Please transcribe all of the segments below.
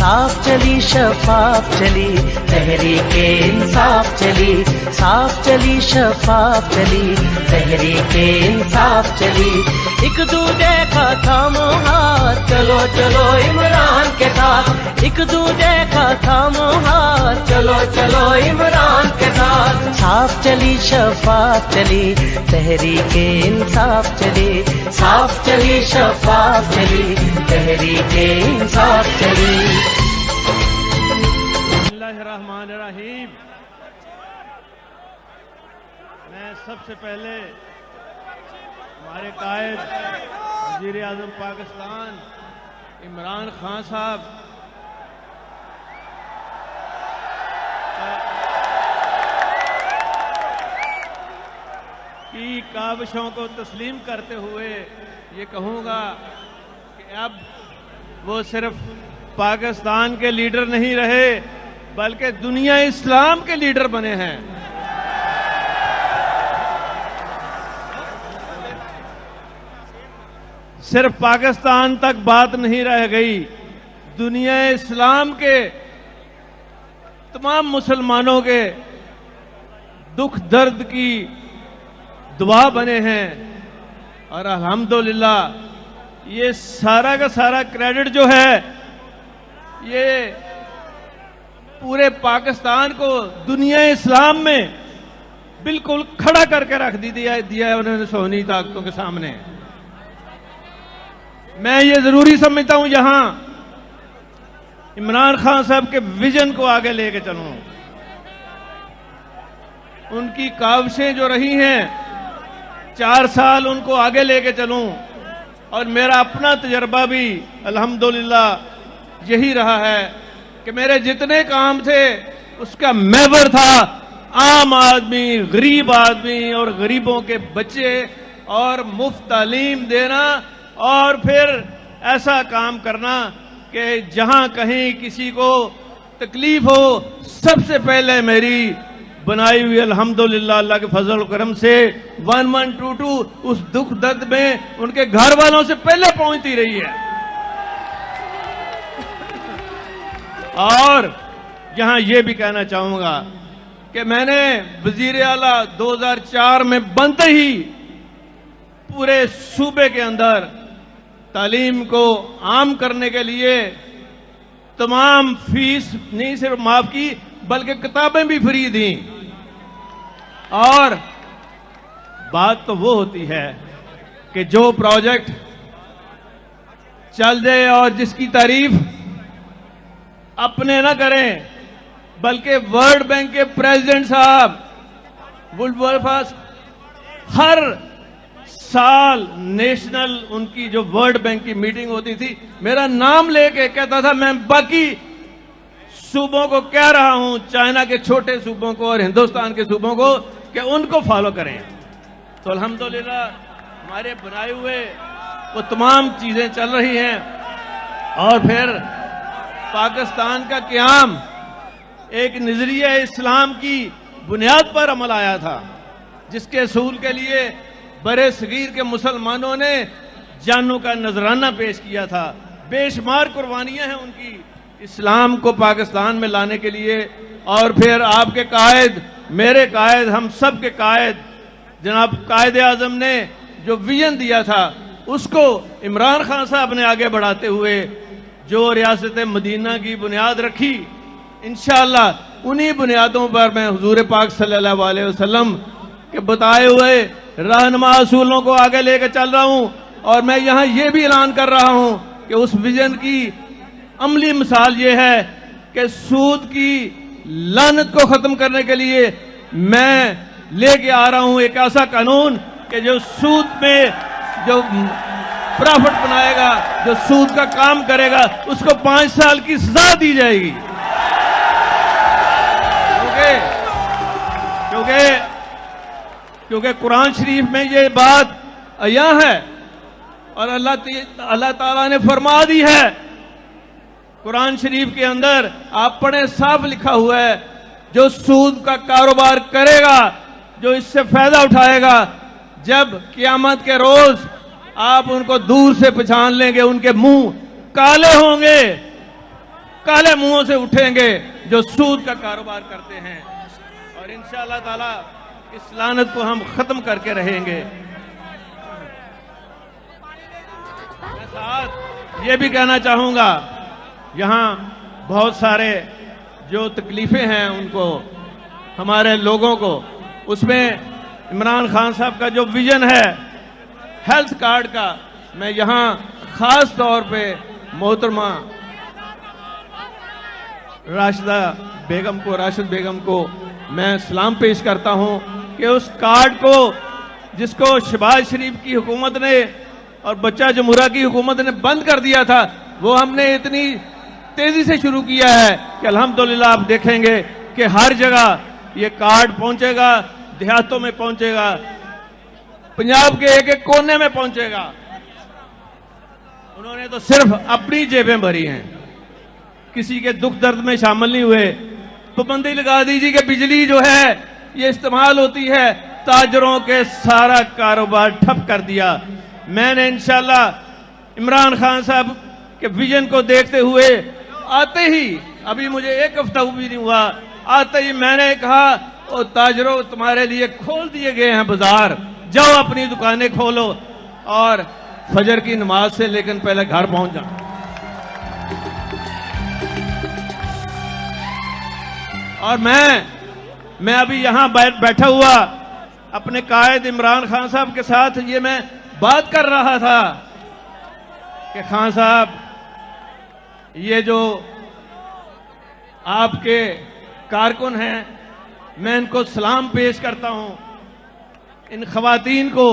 साफ चली शफाफ चली तहरीके इंसाफ चली, साफ चली शफाफ चली तहरीके इंसाफ चली। एक दूजे का थामो हाथ चलो चलो इमरान के साथ, एक दूजे का थामो हाथ चलो चलो इमरान के साथ। साफ चली शफाफ चली तहरीके इंसाफ चली, साफ चली शफाफ चली तहरीके इंसाफ चली। बिस्मिल्लाहिर्रहमानिर्रहीम। मैं सबसे पहले हमारे कायद वज़ीर आज़म पाकिस्तान इमरान खान साहब की काविशों को तस्लीम करते हुए ये कहूँगा कि अब वो सिर्फ पाकिस्तान के लीडर नहीं रहे बल्कि दुनिया इस्लाम के लीडर बने हैं। सिर्फ पाकिस्तान तक बात नहीं रह गई, दुनिया इस्लाम के तमाम मुसलमानों के दुख दर्द की दुआ बने हैं। और अल्हम्दुलिल्लाह ये सारा का सारा क्रेडिट जो है ये पूरे पाकिस्तान को दुनिया इस्लाम में बिल्कुल खड़ा करके रख दिया है उन्होंने सोनी ताकतों के सामने। मैं ये जरूरी समझता हूं यहां इमरान खान साहब के विजन को आगे लेके चलूं। उनकी काविशें जो रही हैं 4 साल उनको आगे लेके चलूं, और मेरा अपना तजर्बा भी अल्हम्दुलिल्लाह यही रहा है कि मेरे जितने काम थे उसका महवर था आम आदमी, गरीब आदमी और गरीबों के बच्चे और मुफ्त तालीम देना, और फिर ऐसा काम करना कि जहां कहीं किसी को तकलीफ हो सबसे पहले मेरी बनाई हुई अल्हम्दुलिल्लाह अल्लाह के फजल करम से 1122 उस दुख दर्द में उनके घर वालों से पहले पहुंचती रही है। और यहां यह भी कहना चाहूंगा कि मैंने वजीर आला 2004 में बनते ही पूरे सूबे के अंदर तालीम को आम करने के लिए तमाम फीस नहीं सिर्फ माफ की बल्कि किताबें भी फ्री दी। और बात तो वो होती है कि जो प्रोजेक्ट चल जाए और जिसकी तारीफ अपने ना करें बल्कि वर्ल्ड बैंक के प्रेसिडेंट साहब वुल्फर्स हर साल नेशनल उनकी जो वर्ल्ड बैंक की मीटिंग होती थी मेरा नाम लेके कहता था, मैं बाकी सूबों को कह रहा हूं, चाइना के छोटे सूबों को और हिंदुस्तान के सूबों को, कि उनको फॉलो करें। तो अल्हम्दुलिल्लाह हमारे बनाए हुए वो तमाम चीजें चल रही हैं। और फिर पाकिस्तान का क़याम एक नजरिया इस्लाम की बुनियाद पर अमल आया था, जिसके असूल के लिए बड़े सगीर के मुसलमानों ने जानों का नजराना पेश किया था। बेशुमार कुर्बानियां हैं उनकी इस्लाम को पाकिस्तान में लाने के लिए। और फिर आपके कायद, मेरे कायद, हम सब के कायद जनाब कायद आजम ने जो विजन दिया था उसको इमरान खान साहब ने आगे बढ़ाते हुए जो रियासत मदीना की बुनियाद रखी, इंशाअल्लाह उन्हीं बुनियादों पर मैं हुजूर पाक सल्लल्लाहु अलैहि वसल्लम के बताए हुए रहनुमा असूलों को आगे लेकर चल रहा हूं। और मैं यहां यह भी ऐलान कर रहा हूं कि उस विजन की अमली मिसाल ये है कि सूद की लानत को खत्म करने के लिए मैं लेके आ रहा हूं एक ऐसा कानून कि जो सूद में जो प्रॉफिट बनाएगा, जो सूद का काम करेगा, उसको 5 साल की सजा दी जाएगी। क्योंकि कुरान शरीफ में ये बात आया है और अल्लाह ताला ने फरमा दी है कुरान शरीफ के अंदर, आप पढ़े, साफ लिखा हुआ है, जो सूद का कारोबार करेगा, जो इससे फायदा उठाएगा, जब क़यामत के रोज आप उनको दूर से पहचान लेंगे, उनके मुंह काले होंगे, काले मुंहों से उठेंगे जो सूद का कारोबार करते हैं, और इंशाअल्लाह ताला इस लानत को हम खत्म करके रहेंगे। मैं साथ ये भी कहना चाहूंगा, यहां बहुत सारे जो तकलीफें हैं उनको, हमारे लोगों को, उसमें इमरान खान साहब का जो विजन है हेल्थ कार्ड का, मैं यहां खास तौर पे मोहतरमा राशिद बेगम को मैं सलाम पेश करता हूं कि उस कार्ड को जिसको शहबाज शरीफ की हुकूमत ने और बच्चा जमुरा की हुकूमत ने बंद कर दिया था, वो हमने इतनी तेजी से शुरू किया है कि अल्हम्दुलिल्लाह आप देखेंगे कि हर जगह ये कार्ड पहुंचेगा, देहातों में पहुंचेगा, पंजाब के एक एक कोने में पहुंचेगा। उन्होंने तो सिर्फ अपनी जेबें भरी हैं, किसी के दुख दर्द में शामिल नहीं हुए। पाबंदी लगा दीजिए कि बिजली जो है ये इस्तेमाल होती है, ताजरों के सारा कारोबार ठप कर दिया। मैंने इंशाल्लाह इमरान खान साहब के विजन को देखते हुए आते ही, अभी मुझे एक हफ्ता भी नहीं हुआ, आते ही मैंने कहा ओ ताजरों, तुम्हारे लिए खोल दिए गए हैं बाजार, जाओ अपनी दुकानें खोलो और फजर की नमाज से लेकिन पहले घर पहुंच जाओ। और मैं अभी यहां बैठा हुआ अपने कायद इमरान खान साहब के साथ ये मैं बात कर रहा था कि खान साहब, ये जो आपके कारकुन हैं, मैं इनको सलाम पेश करता हूं, इन खवातीन को,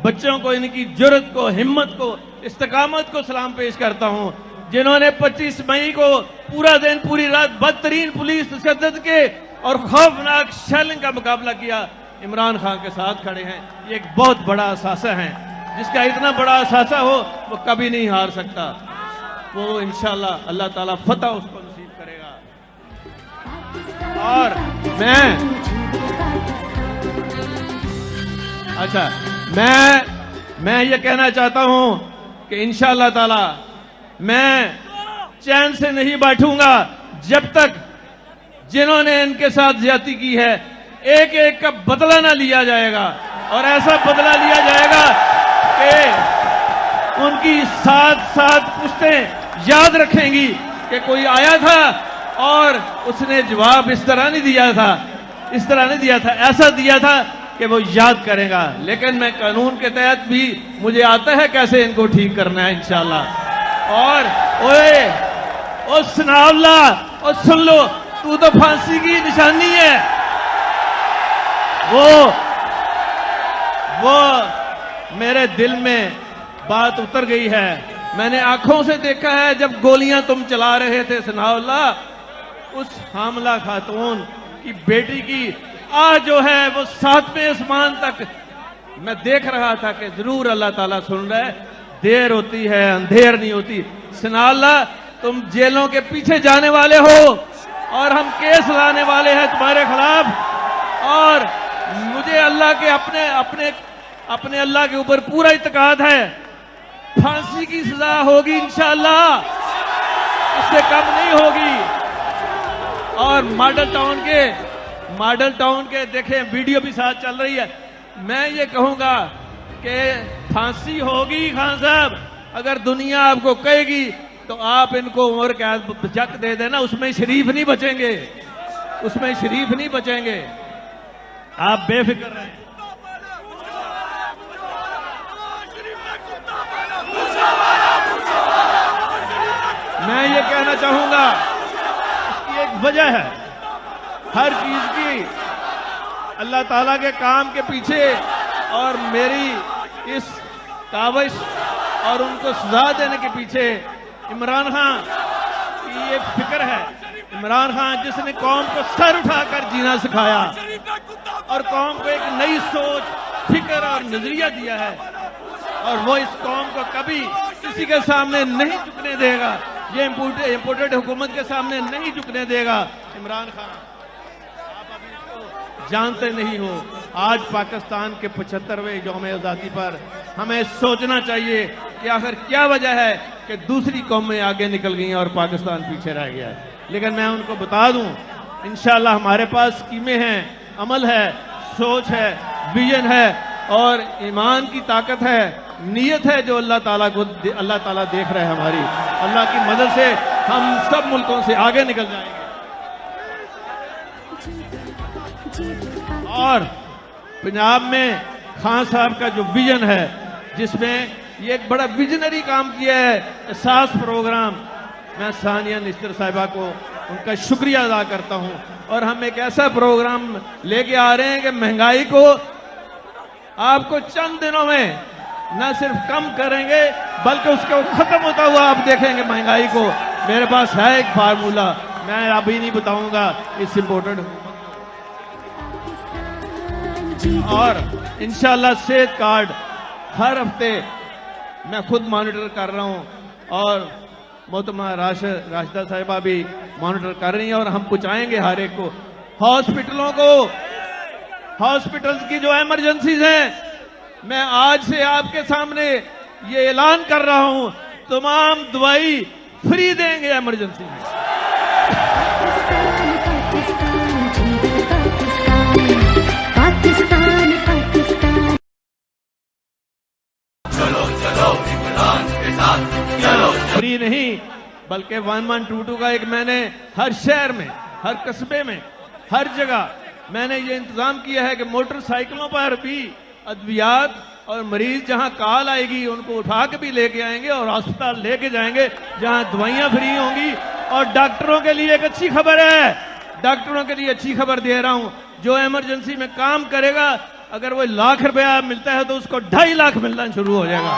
बच्चों को, इनकी जुर्रत को, हिम्मत को, इस्तकामत को सलाम पेश करता हूं, जिन्होंने 25 मई को पूरा दिन पूरी रात बदतरीन पुलिस तशद्दुद के और खौफनाक शेलिंग का मुकाबला किया, इमरान खान के साथ खड़े हैं। ये एक बहुत बड़ा असासा है, जिसका इतना बड़ा असासा हो वो कभी नहीं हार सकता। वो इंशाल्लाह अल्लाह ताला फतह उसको नसीब करेगा। और मैं ये कहना चाहता हूं कि इंशाअल्लाह ताला मैं चैन से नहीं बैठूंगा जब तक जिन्होंने इनके साथ ज्यादती की है एक एक का बदला ना लिया जाएगा, और ऐसा बदला लिया जाएगा कि उनकी 7 पुश्तें याद रखेंगी कि कोई आया था और उसने जवाब इस तरह नहीं दिया था, ऐसा दिया था कि वो याद करेगा। लेकिन मैं कानून के तहत भी मुझे आता है कैसे इनको ठीक करना है इंशाल्लाह। और ओए सुनावला, और सुन लो, तू तो फांसी की निशानी है। वो मेरे दिल में बात उतर गई है। मैंने आंखों से देखा है जब गोलियां तुम चला रहे थे सनाउल्ला, उस हामला खातून की बेटी की आज जो है वो 7वें आसमान तक मैं देख रहा था कि जरूर अल्लाह ताला सुन रहा है। देर होती है अंधेर नहीं होती। सनाउल्ला, तुम जेलों के पीछे जाने वाले हो और हम केस लाने वाले हैं तुम्हारे खिलाफ, और मुझे अल्लाह के अपने अल्लाह के ऊपर पूरा इत्मीनान है। फांसी की सजा होगी इंशाअल्लाह, इससे कम नहीं होगी। और मॉडल टाउन के देखें वीडियो भी साथ चल रही है। मैं ये कहूंगा कि फांसी होगी खान साहब, अगर दुनिया आपको कहेगी तो आप इनको उम्र कैद जक दे देना, उसमें शरीफ नहीं बचेंगे, आप बेफिक्र रहें। मैं ये कहना चाहूंगा, इसकी एक वजह है, हर चीज की अल्लाह ताला के काम के पीछे और मेरी इस काविश और उनको सजा देने के पीछे इमरान खान की ये फिक्र है। इमरान खान जिसने कौम को सर उठाकर जीना सिखाया और कौम को एक नई सोच, फिक्र और नजरिया दिया है, और वो इस कौम को कभी किसी के सामने नहीं झुकने देगा, ये इम्पोर्टेड हुकूमत के सामने नहीं झुकने देगा। इमरान खान, आप अभी इसको जानते नहीं हो। आज पाकिस्तान के 75वें यौम आज़ादी पर हमें सोचना चाहिए कि आखिर क्या वजह है कि दूसरी कौमें आगे निकल गई हैं और पाकिस्तान पीछे रह गया है। लेकिन मैं उनको बता दूं, इंशाल्लाह हमारे पास स्कीमें हैं, अमल है, सोच है, विजन है और ईमान की ताकत है, नीयत है जो अल्लाह ताला देख रहे हैं हमारी। अल्लाह की मदद से हम सब मुल्कों से आगे निकल जाएंगे। और पंजाब में खान साहब का जो विजन है, जिसमें ये एक बड़ा विजनरी काम किया है, एहसास प्रोग्राम, मैं सानिया निश्तर साहिबा को उनका शुक्रिया अदा करता हूं। और हम एक ऐसा प्रोग्राम लेके आ रहे हैं कि महंगाई को आपको चंद दिनों में न सिर्फ कम करेंगे बल्कि उसको खत्म होता हुआ आप देखेंगे महंगाई को। मेरे पास है एक फार्मूला, मैं अभी नहीं बताऊंगा, इट्स इम्पोर्टेंट। और इंशाल्लाह सेहत कार्ड हर हफ्ते मैं खुद मॉनिटर कर रहा हूं और मोहतरमा राशिदा साहिबा भी मॉनिटर कर रही हैं और हम पहुंचाएंगे हर एक को। हॉस्पिटलों को, हॉस्पिटल्स की जो इमरजेंसीज हैं, मैं आज से आपके सामने ये ऐलान कर रहा हूं, तमाम दवाई फ्री देंगे इमरजेंसी में। फ्री नहीं बल्कि 1122 का एक मैंने हर शहर में, हर कस्बे में, हर जगह मैंने ये इंतजाम किया है कि मोटरसाइकिलों पर भी अद्वियात और मरीज जहां कॉल आएगी उनको उठा के भी लेके आएंगे और अस्पताल लेके जाएंगे जहां दवाइयां फ्री होंगी। और डॉक्टरों के लिए एक अच्छी खबर है, डॉक्टरों के लिए अच्छी खबर दे रहा हूं, जो इमरजेंसी में काम करेगा अगर वो ₹1,00,000 मिलता है तो उसको 2.5 लाख मिलना शुरू हो जाएगा।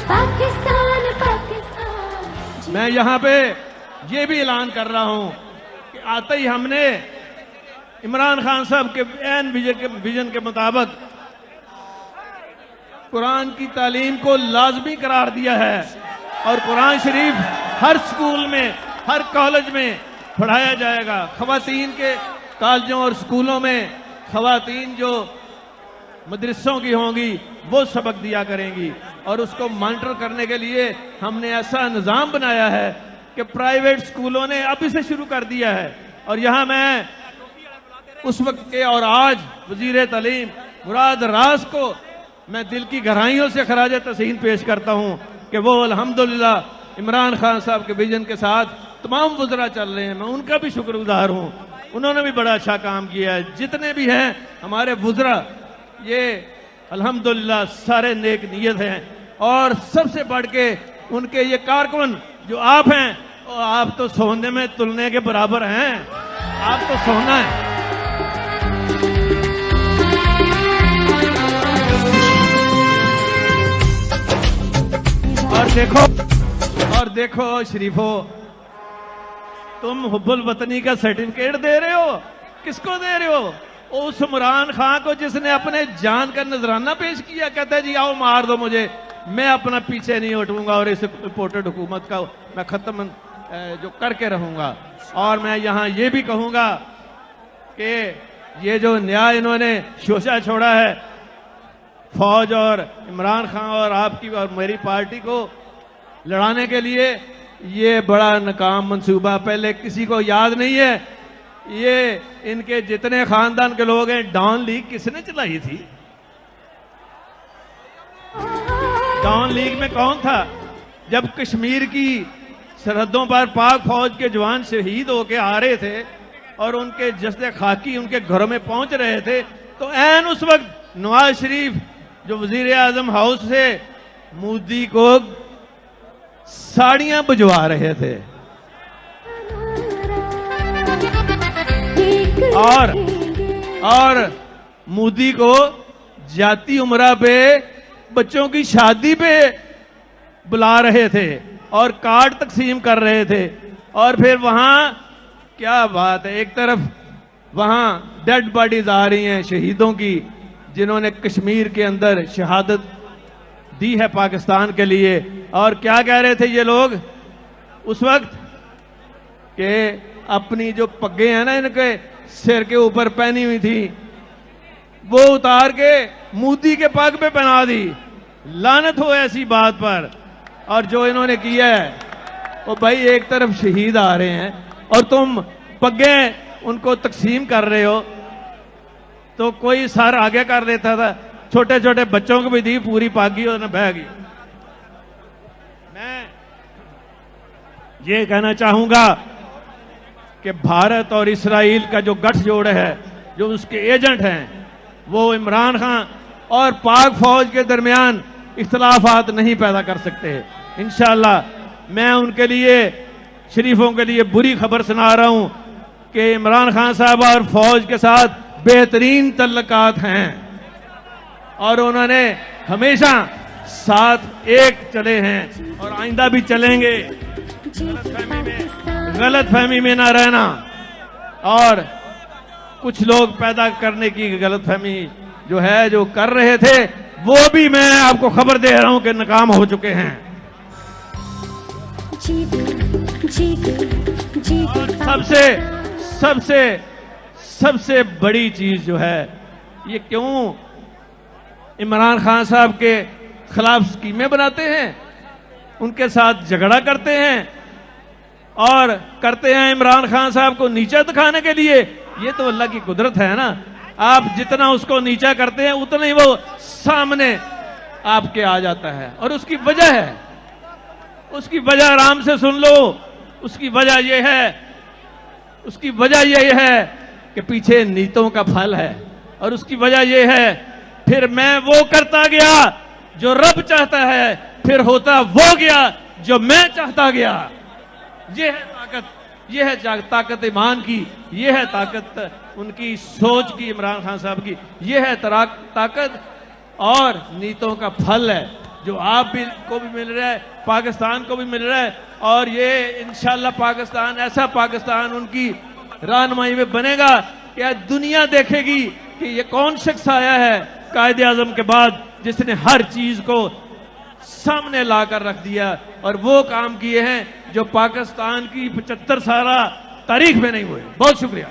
पाकिस्तान पाकिस्तान। मैं यहां पे ये भी ऐलान कर रहा हूं कि आते ही हमने इमरान खान साहब के एन विजन के मुताबिक कुरान की तालीम को लाजमी करार दिया है और कुरान शरीफ हर स्कूल में, हर कॉलेज में पढ़ाया जाएगा। खवातीन के कॉलेजों और स्कूलों में खवातीन जो मदरसों की होंगी वो सबक दिया करेंगी और उसको मॉनिटर करने के लिए हमने ऐसा निज़ाम बनाया है कि प्राइवेट स्कूलों ने अब इसे शुरू कर दिया है। और यहाँ मैं उस वक्त के और आज वजीर तालीम मुराद रास को मैं दिल की गहराइयों से खराज तहसीन पेश करता हूँ कि वो अल्हम्दुलिल्लाह इमरान खान साहब के विजन के साथ तमाम वज़रा चल रहे हैं। मैं उनका भी शुक्रगुजार हूँ, उन्होंने भी बड़ा अच्छा काम किया है। जितने भी हैं हमारे वज़रा, ये अल्हम्दुलिल्लाह सारे नेक नीयत हैं और सबसे बढ़ के उनके ये कारकुन जो आप हैं, आप तो सोने में तुलने के बराबर हैं, आप तो सोना है। और देखो शरीफो, तुम हुब्बुल वतनी का सर्टिफिकेट दे रहे हो, किसको दे रहे हो? उस इमरान खान को जिसने अपने जान का नजराना पेश किया। कहता है जी आओ मार दो मुझे, मैं अपना पीछे नहीं हटूंगा और इस इम्पोर्टेड हुकूमत का मैं खत्म जो करके रहूंगा। और मैं यहाँ ये भी कहूंगा कि ये जो न्याय इन्होंने शोषा छोड़ा है फौज और इमरान खान और आपकी और मेरी पार्टी को लड़ाने के लिए, ये बड़ा नाकाम मंसूबा, पहले किसी को याद नहीं है। ये इनके जितने खानदान के लोग हैं, डॉन लीग किसने चलाई थी? डॉन लीग में कौन था? जब कश्मीर की सरहदों पर पाक फौज के जवान शहीद होके आ रहे थे और उनके जस्ते खाकी उनके घरों में पहुंच रहे थे, तो ऐन उस वक्त नवाज शरीफ जो वजीर आजम हाउस से मोदी को साड़ियां भिजवा रहे थे और मोदी को जाती उम्रा पे बच्चों की शादी पे बुला रहे थे और कार्ड तकसीम कर रहे थे। और फिर वहां क्या बात है, एक तरफ वहां डेड बॉडीज आ रही हैं शहीदों की जिन्होंने कश्मीर के अंदर शहादत दी है पाकिस्तान के लिए। और क्या कह रहे थे ये लोग उस वक्त कि अपनी जो पग्गे हैं ना इनके सिर के ऊपर पहनी हुई थी वो उतार के मोदी के पग पे पहना दी लानत हो ऐसी बात पर। और जो इन्होंने किया है वो भाई, एक तरफ शहीद आ रहे हैं और तुम पग्गे उनको तकसीम कर रहे हो। तो कोई सर आगे कर देता था, छोटे छोटे बच्चों को भी दी, पूरी पागी और न बह गई। मैं ये कहना चाहूंगा कि भारत और इस्राइल का जो गठजोड़ है, जो उसके एजेंट हैं, वो इमरान खान और पाक फौज के दरमियान इख्तलाफात नहीं पैदा कर सकते। इंशाअल्लाह मैं उनके लिए, शरीफों के लिए बुरी खबर सुना रहा हूं कि इमरान खान साहब और फौज के साथ बेहतरीन तल्लकात हैं और उन्होंने हमेशा साथ एक चले हैं और आइंदा भी चलेंगे। गलत फहमी में ना रहना, और कुछ लोग पैदा करने की गलत फहमी जो है, जो कर रहे थे, वो भी मैं आपको खबर दे रहा हूं कि नाकाम हो चुके हैं। और सबसे बड़ी चीज जो है, ये क्यों इमरान खान साहब के खिलाफ स्कीमें बनाते हैं, उनके साथ झगड़ा करते हैं और करते हैं इमरान खान साहब को नीचा दिखाने के लिए। ये तो अल्लाह की कुदरत है ना, आप जितना उसको नीचा करते हैं उतना ही वो सामने आपके आ जाता है। और उसकी वजह है, उसकी वजह आराम से सुन लो। उसकी वजह यह है कि पीछे नीतों का फल है, और उसकी वजह यह है, फिर मैं वो करता गया जो रब चाहता है, फिर होता वो गया जो मैं चाहता गया। ये है ताकत, ये है ताकत ईमान की, ये है ताकत उनकी सोच की, इमरान खान साहब की, ये है ताकत और नीतों का फल है जो आप भी को भी मिल रहा है, पाकिस्तान को भी मिल रहा है। और ये इंशाल्लाह पाकिस्तान, ऐसा पाकिस्तान उनकी रहनुमाई में बनेगा कि आज दुनिया देखेगी कि ये कौन शख्स आया है कायदे आजम के बाद जिसने हर चीज को सामने लाकर रख दिया और वो काम किए हैं जो पाकिस्तान की 75 साल तारीख में नहीं हुए। बहुत शुक्रिया।